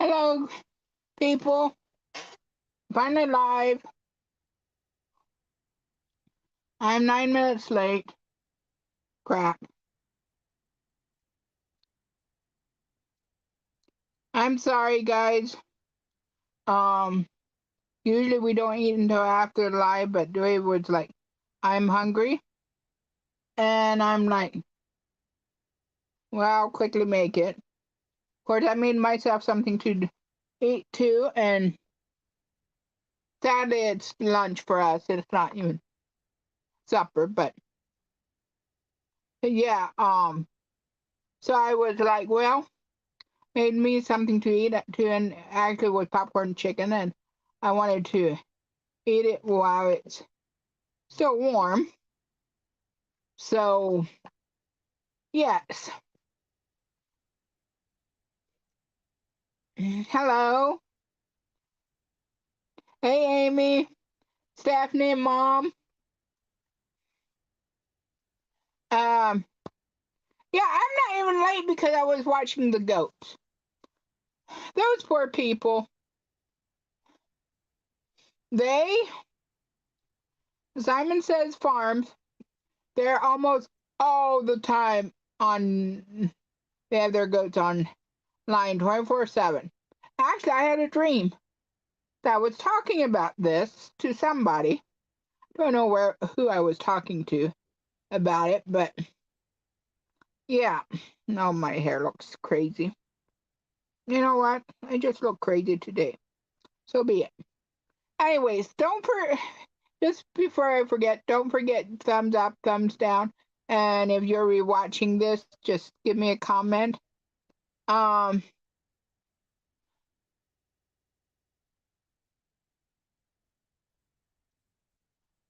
Hello, people. Finally live. I'm 9 minutes late. Crap. I'm sorry, guys. Um, Usually we don't eat until after live, but today was like, I'm hungry, and I'm like, well, I'll quickly make it. Of course, I made myself something to eat too, and sadly, it's lunch for us. It's not even supper, but yeah. So I was like, well, made me something to eat too, and actually was popcorn chicken, and I wanted to eat it while it's still warm. So, yes. Hello. Hey, Amy, Stephanie, and Mom. Um, yeah, I'm not even late because I was watching the goats. Those poor people. They, Simon Says Farms, they're almost all the time on, they have their goats on line 24/7. Actually, I had a dream that was talking about this to somebody. Don't know who I was talking to about it, but yeah. No, my hair looks crazy. You know what? I just look crazy today. So be it. Anyways, just before I forget, don't forget thumbs up, thumbs down. And if you're rewatching this, just give me a comment. Um,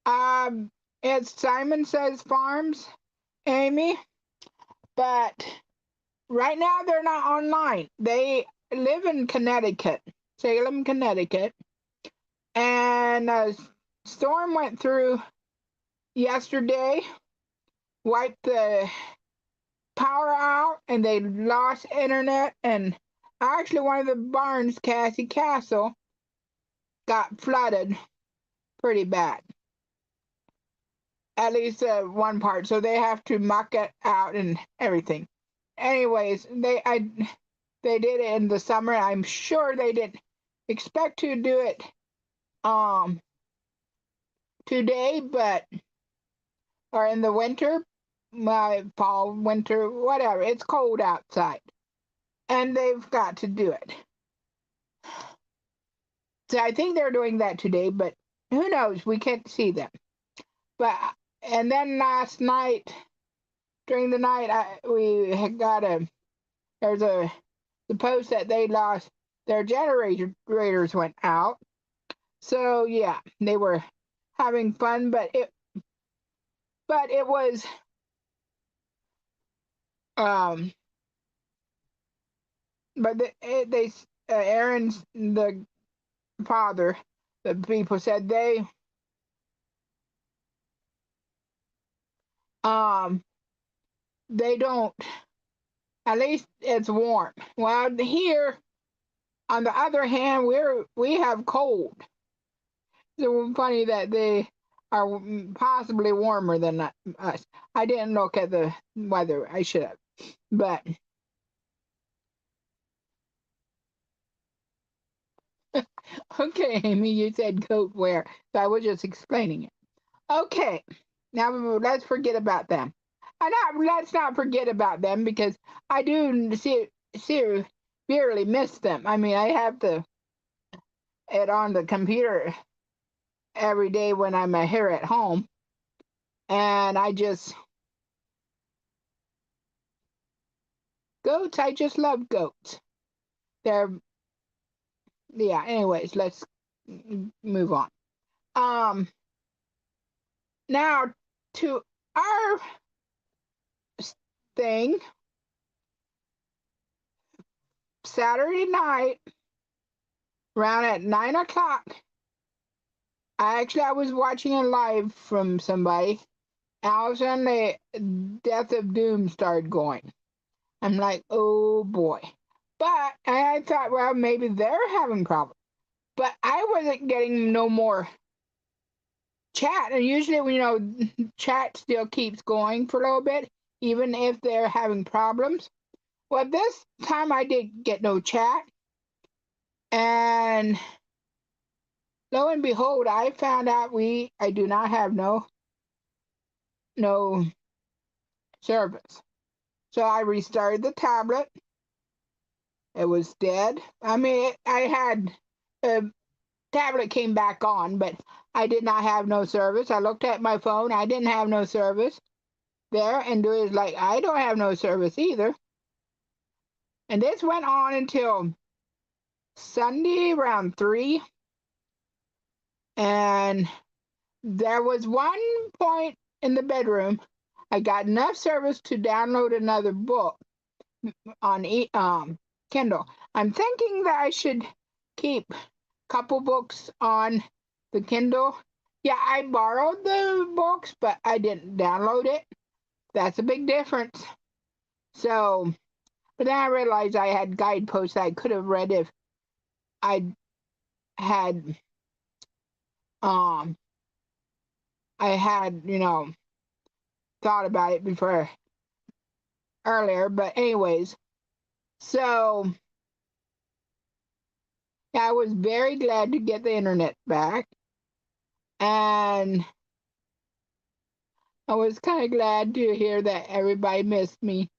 um, it's Simon Says Farms, Amy, but right now they're not online. They live in Connecticut, Salem, Connecticut, and a storm went through yesterday, wiped the power out, and they lost internet. And actually, one of the barns, Cassie Castle, got flooded pretty bad. At least one part, so they have to muck it out and everything. Anyways, they did it in the summer. I'm sure they didn't expect to do it um today, but or in the winter, my fall, winter, whatever. It's cold outside, and they've got to do it. So I think they're doing that today, but who knows? We can't see them. But and then last night, during the night, we had got there's a the post that they lost their generators went out. So yeah, they were having fun, but it was um but they Aaron's the father, the people said um they don't, at least it's warm. Well, here on the other hand, we have cold. So funny that they are possibly warmer than us. I didn't look at the weather. I should have, but okay, Amy, you said coat wear, so I was just explaining it. Okay, now let's forget about them. Let's not forget about them because I do severely miss them. I mean, I have it on the computer every day when I'm here at home, and goats. I just love goats. They're yeah. Anyways, let's move on. Um, Now to our thing. Saturday night, around at 9 o'clock. I was watching a live from somebody. All of a sudden, the Death of Doom started going. I'm like, oh boy. But I thought, well, maybe they're having problems. But I wasn't getting no more chat. And usually, chat still keeps going for a little bit, even if they're having problems. Well, this time I did get no chat. And lo and behold, I found out I do not have no service. So I restarted the tablet. It was dead. I mean, I had the tablet came back on, but I did not have no service. I looked at my phone. I didn't have no service there, and it was like I don't have no service either. And this went on until Sunday around 3, and there was one point in the bedroom I got enough service to download another book on Kindle. I'm thinking that I should keep a couple books on the Kindle. Yeah, I borrowed the books, but I didn't download it. That's a big difference. So, but then I realized I had guideposts I could have read if I had um I had, thought about it before earlier. But anyways, so yeah, I was very glad to get the internet back. And I was kind of glad to hear that everybody missed me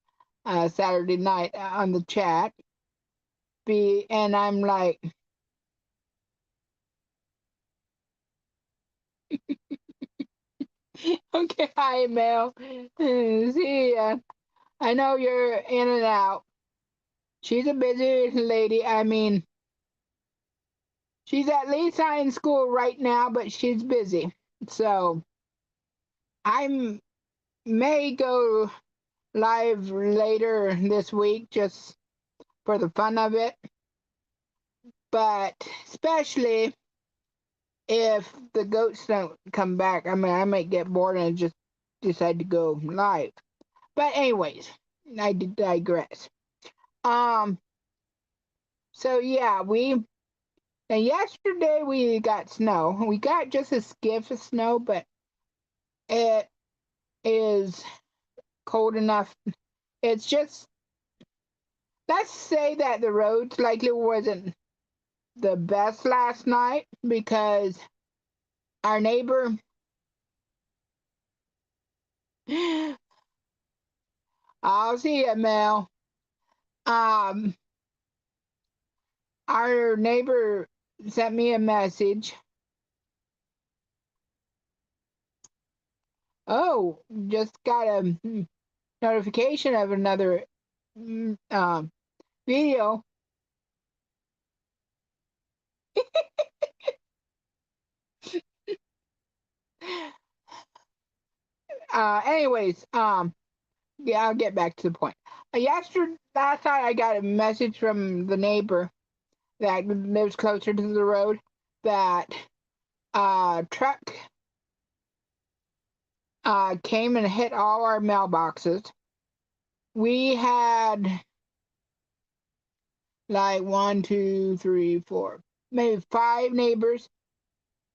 Saturday night on the chat. And I'm like, okay, hi, Mel. See ya. I know you're in and out. She's a busy lady. I mean, she's at least not in school right now, but she's busy. So I may go live later this week just for the fun of it. But especially if the goats don't come back, I mean, I might get bored and just decide to go live. But anyways, I did digress. Um, so yeah, and yesterday we got snow. We got just a skiff of snow, but it is cold enough. It's just, let's say that the roads likely wasn't the best last night because our neighbor, I'll see it, Mel. Um, our neighbor sent me a message. Oh, just got a notification of another video. Anyways, yeah, I'll get back to the point. Last night I got a message from the neighbor that lives closer to the road that truck came and hit all our mailboxes. We had like 1, 2, 3, 4, maybe 5 neighbors,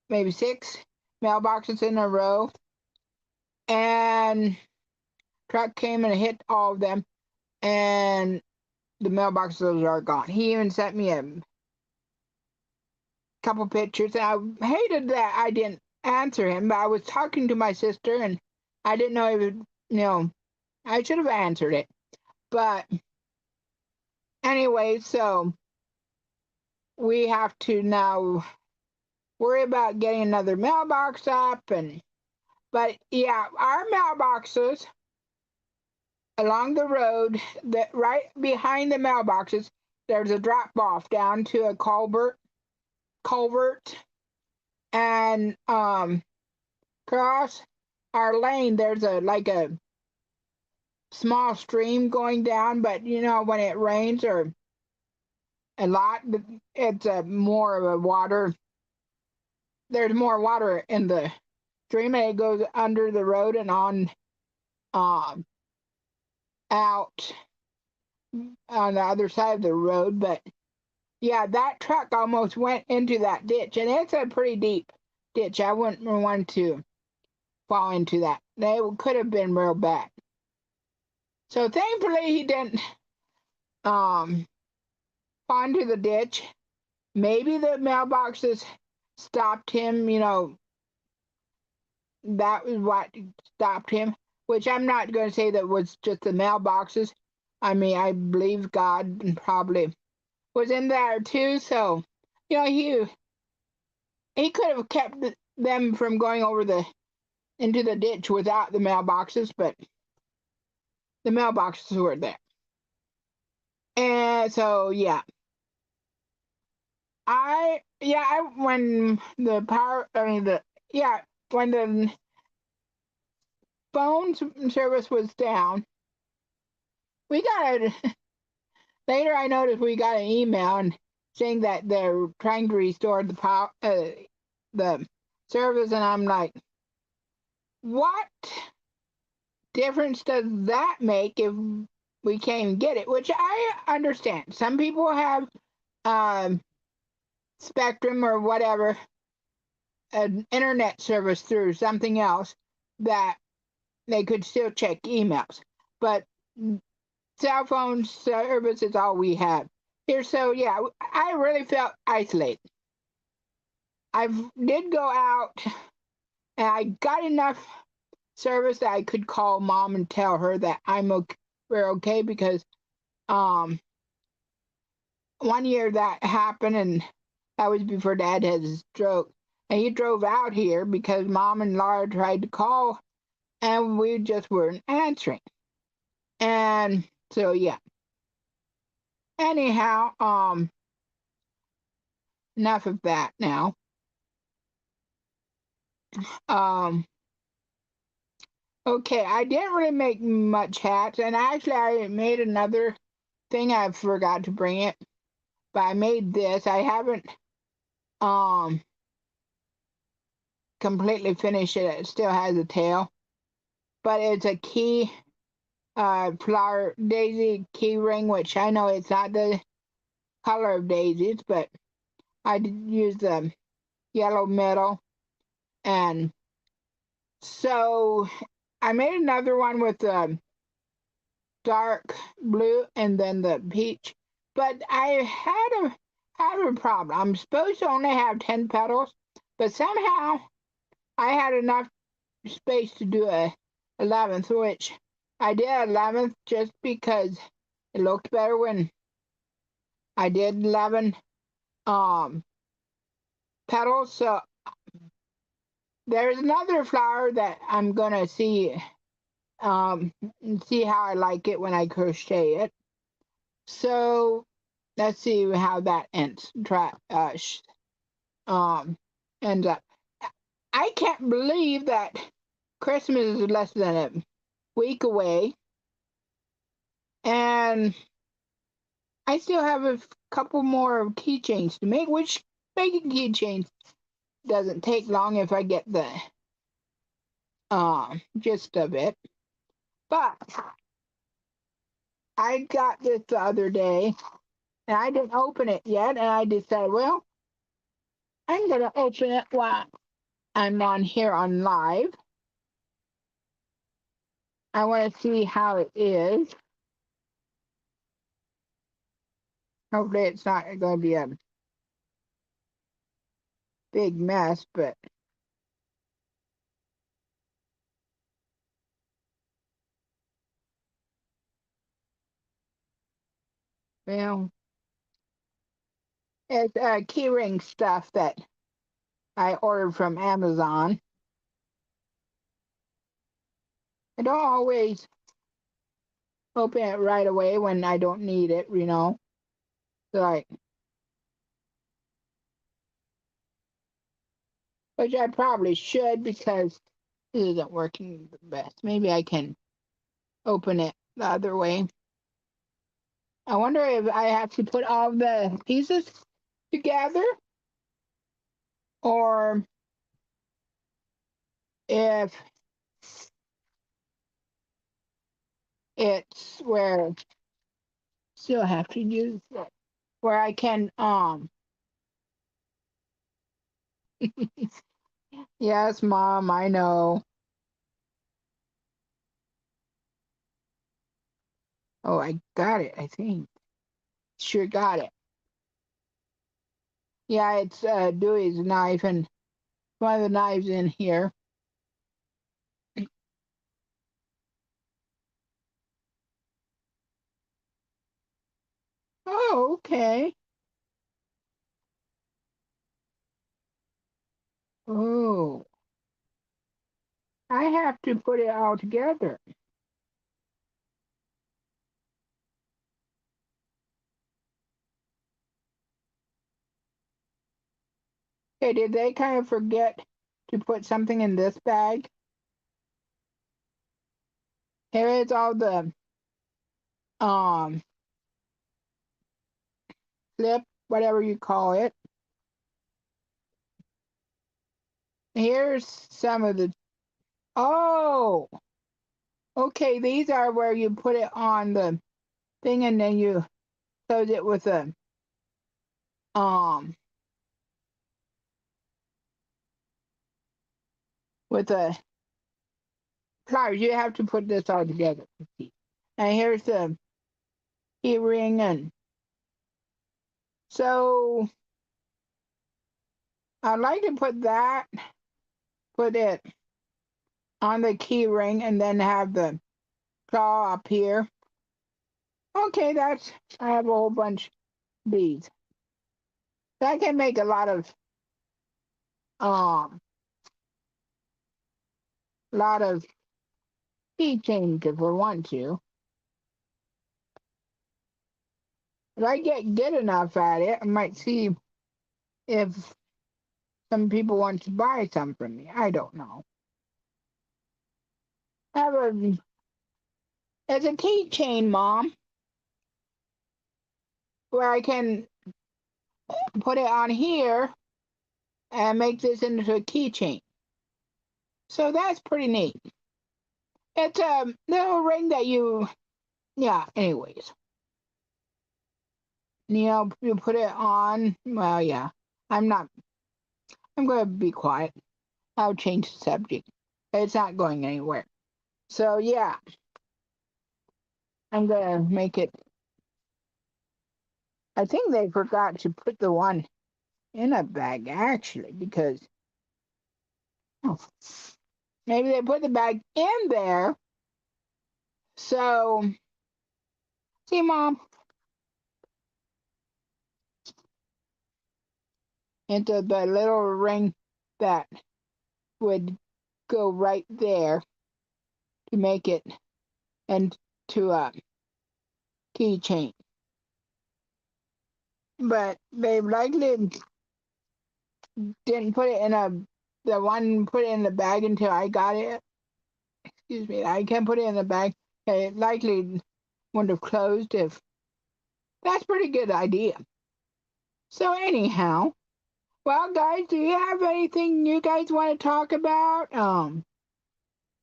maybe 6 mailboxes in a row, and truck came and hit all of them, and the mailboxes are gone. He even sent me a couple pictures, and I hated that I didn't answer him, but I was talking to my sister, and I didn't know if I should have answered it. But anyway, so we have to now worry about getting another mailbox up, but yeah, our mailboxes along the road, that right behind the mailboxes, there's a drop off down to a culvert, and across our lane there's a small stream going down, but when it rains or a lot, it's more of a water. There's more water in the stream, and it goes under the road and on um out on the other side of the road. But yeah, that truck almost went into that ditch, and it's a pretty deep ditch. I wouldn't want to fall into that. They could have been real bad. So thankfully he didn't um fall into the ditch. Maybe the mailboxes stopped him, that was what stopped him, which I'm not going to say that was just the mailboxes. I mean, I believe God probably was in there too. So, he could have kept them from going over into the ditch without the mailboxes, but the mailboxes were there. And so, yeah, when the power, I mean, when the phone service was down, we got a later. I noticed we got an email and saying that they're trying to restore the power, the service, and I'm like, what difference does that make if we can't even get it? Which I understand. Some people have um, Spectrum or whatever, an internet service through something else that they could still check emails, but cell phone service is all we have here. So yeah, I really felt isolated. I did go out and I got enough service that I could call mom and tell her that we're okay, because um 1 year that happened, and that was before dad had his stroke, and he drove out here because mom and Laura tried to call and we just weren't answering. And so yeah, anyhow, enough of that now. um okay, I didn't really make much hats, and actually I made another thing. I forgot to bring it, but I made this. I haven't um completely finished it. It still has a tail, but it's a key flower daisy key ring, which I know it's not the color of daisies, but I did use the yellow metal. And so I made another one with the dark blue and then the peach, but I had a problem. I'm supposed to only have 10 petals, but somehow I had enough space to do a 11th, which I did 11th just because it looked better when I did 11 um petals. So there's another flower that I'm gonna um see how I like it when I crochet it. So let's see how that um ends up. I can't believe that Christmas is less than a week away, and I still have a couple more keychains to make, which making keychains doesn't take long if I get the gist of it. But I got this the other day and I didn't open it yet, and I decided, well, I'm gonna open it while I'm on here on live. I want to see how it is. Hopefully it's not going to be a big mess, but well, it's keyring stuff that I ordered from Amazon. I don't always open it right away when I don't need it. Like, which I probably should, because this isn't working the best. Maybe I can open it the other way. I wonder if I have to put all the pieces together, or if it's where Still have to use it where I can yes, Mom, I know. Oh, I got it, I think. Sure got it. Yeah, it's Dewey's knife and one of the knives in here. Oh, okay. Oh, I have to put it all together. Okay, did they kind of forget to put something in this bag? Here is all the um flip, whatever you call it. Here's some of the oh, okay, these are where you put it on the thing and then you close it um with a pliers. You have to put this all together. And here's the key ring and so I'd like to put it on the key ring and then have the claw up here. Okay, I have a whole bunch of these. So I can make a um lot of keychains if I want to. If I get good enough at it, I might see if some people want to buy some from me. I don't know. I have it's a keychain, Mom, where I can put it on here and make this into a keychain. So that's pretty neat. It's a little ring that yeah, anyways. You put it on. Well, yeah. I'm not, I'm going to be quiet. I'll change the subject. It's not going anywhere. So, yeah, I'm going to make it. I think they forgot to put the one in a bag, actually, because oh, maybe they put the bag in there. So, see, Mom, into the little ring that would go right there to make it into a keychain. But they likely didn't put it in the one put it in the bag until I got it. Excuse me, I can't put it in the bag. It likely wouldn't have closed if that's a pretty good idea. So anyhow, well guys, do you have anything you guys want to talk about?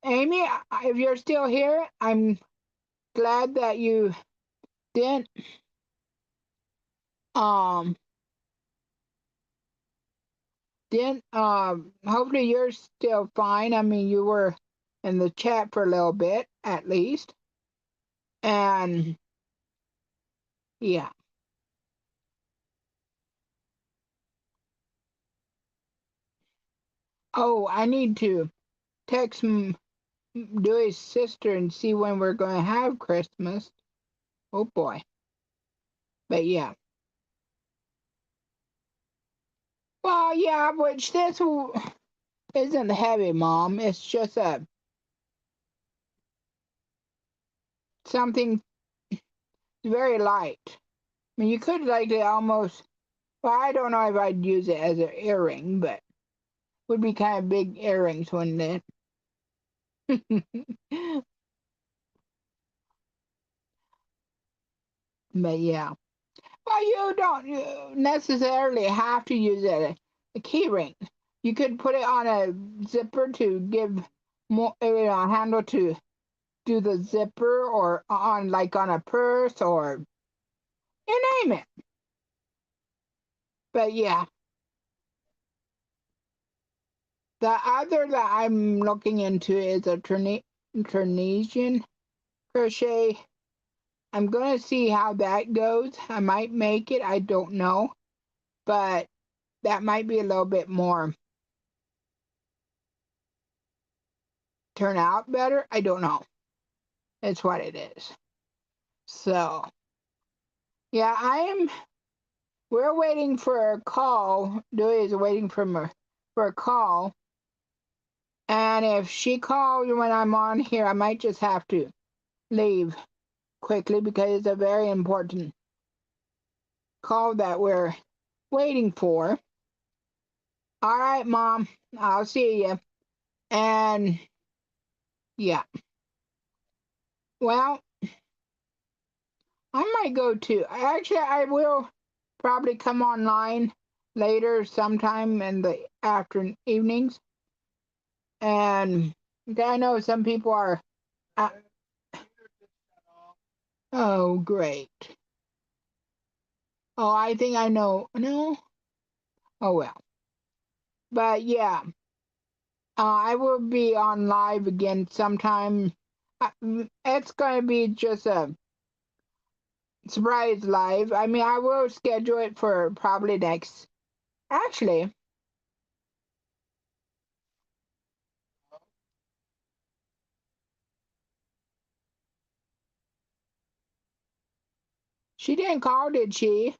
Amy, if you're still here, I'm glad that you didn't um hopefully you're still fine. I mean you were in the chat for a little bit at least. And yeah. Oh, I need to text Dewey's sister and see when we're going to have Christmas. Oh boy. But yeah. Well, yeah, which isn't heavy, Mom. It's just something very light. I mean, you could like it almost. Well, I don't know if I'd use it as an earring, but would be kind of big earrings, wouldn't it? But yeah. Well, you don't necessarily have to use it as a key ring. You could put it on a zipper to give more, handle to do the zipper, or on like on a purse, or You name it. But yeah, the other that I'm looking into is a Tunisian crochet. I'm going to see how that goes. I might make it. I don't know. But that might be a little bit more turn out better. I don't know. It's what it is. So, yeah, we're waiting for a call. Dewey is waiting for a call. And if she calls when I'm on here, I might just have to leave quickly because it's a very important call that we're waiting for. All right, Mom, I'll see you. And yeah, well, I might go too. Actually, I will probably come online later sometime in the evenings. And I know some people are, uh, oh, great. Oh, I think I know. No? Oh, well. But yeah, I will be on live again sometime. It's going to be just a surprise live. I mean, I will schedule it for probably next. Actually, she didn't call, did she?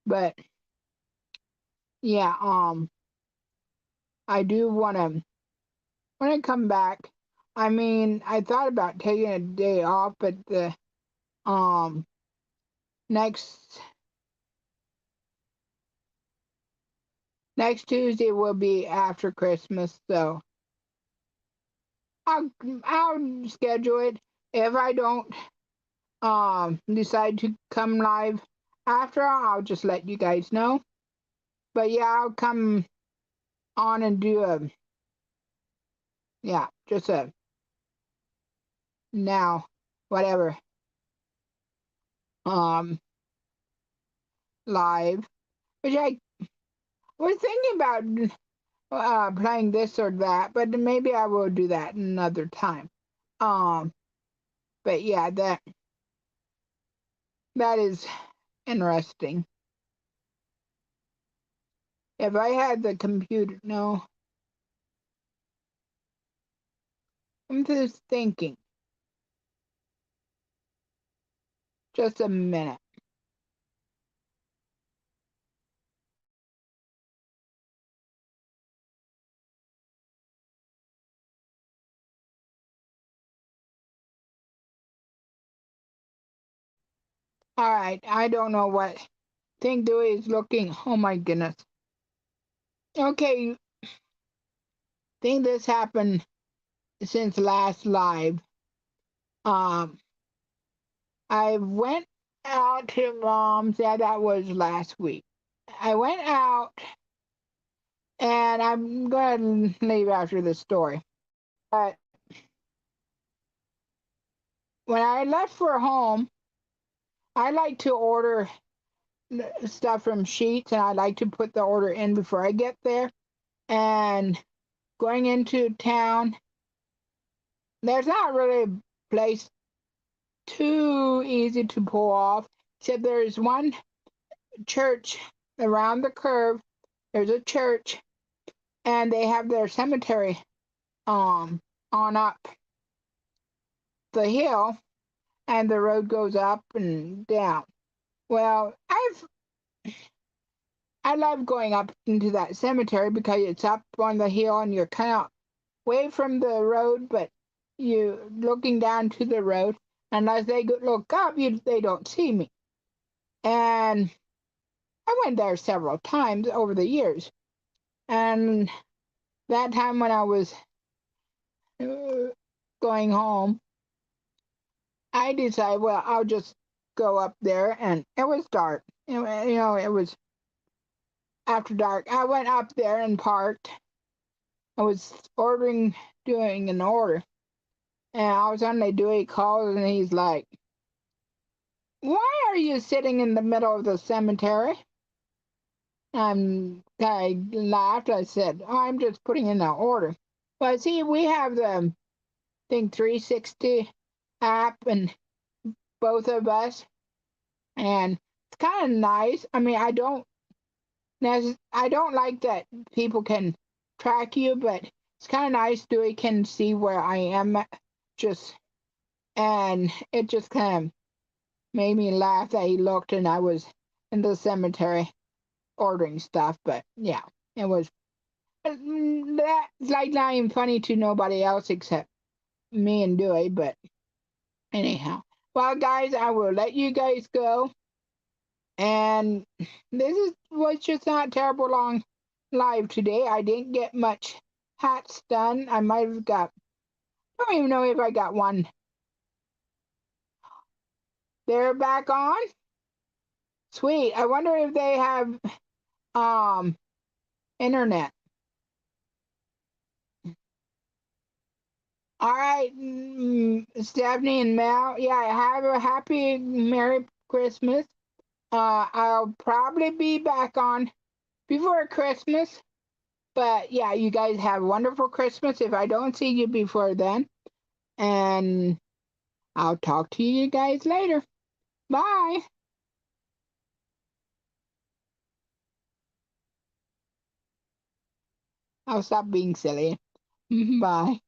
But yeah, I do want to when I come back. I mean, I thought about taking a day off, but the um next next Tuesday will be after Christmas, so I'll schedule it. If I don't decide to come live after, I'll just let you guys know. But yeah, I'll come on and do just a now whatever um live, which I was thinking about playing this or that, but maybe I will do that another time. Um, but yeah, that is interesting. If I had the computer, no, I'm just thinking. Just a minute. All right, I don't know what thing Dewey is looking. Oh my goodness. Okay, think this happened since last live. Um, I went out to Mom's. Yeah, that was last week. I went out, and I'm going to leave after this story. But when I left for home, I like to order stuff from Sheets, and I like to put the order in before I get there. And going into town, there's not really a place too easy to pull off. Except there's one church around the curve. There's a church, and they have their cemetery on up the hill, and the road goes up and down. Well, I love going up into that cemetery because it's up on the hill and you're kind of away from the road, but you looking down to the road. Unless they look up, they don't see me. And I went there several times over the years. And that time when I was going home, I decided, well, I'll just go up there. And it was dark. It was after dark. I went up there and parked. I was doing an order, and all of a sudden they do a call, and he's like, "Why are you sitting in the middle of the cemetery?" I laughed. I said, "Oh, I'm just putting in an order." But see, we have the Think 360 app, and both of us, and it's kind of nice. I mean, I don't like that people can track you, but it's kind of nice that we can see where I am. Just and it just kind of made me laugh that he looked and I was in the cemetery ordering stuff. But yeah, it was that's like not even funny to nobody else except me and Dewey. But anyhow, well, guys, I will let you guys go. And was just not terrible long live today. I didn't get much hats done. I might have got, I don't even know if I got one. They're back on? Sweet. I wonder if they have um internet. All right, Stephanie and Mel. Yeah, have a happy Merry Christmas. I'll probably be back on before Christmas. But yeah, you guys have a wonderful Christmas if I don't see you before then. And I'll talk to you guys later. Bye. I'll stop being silly. Bye.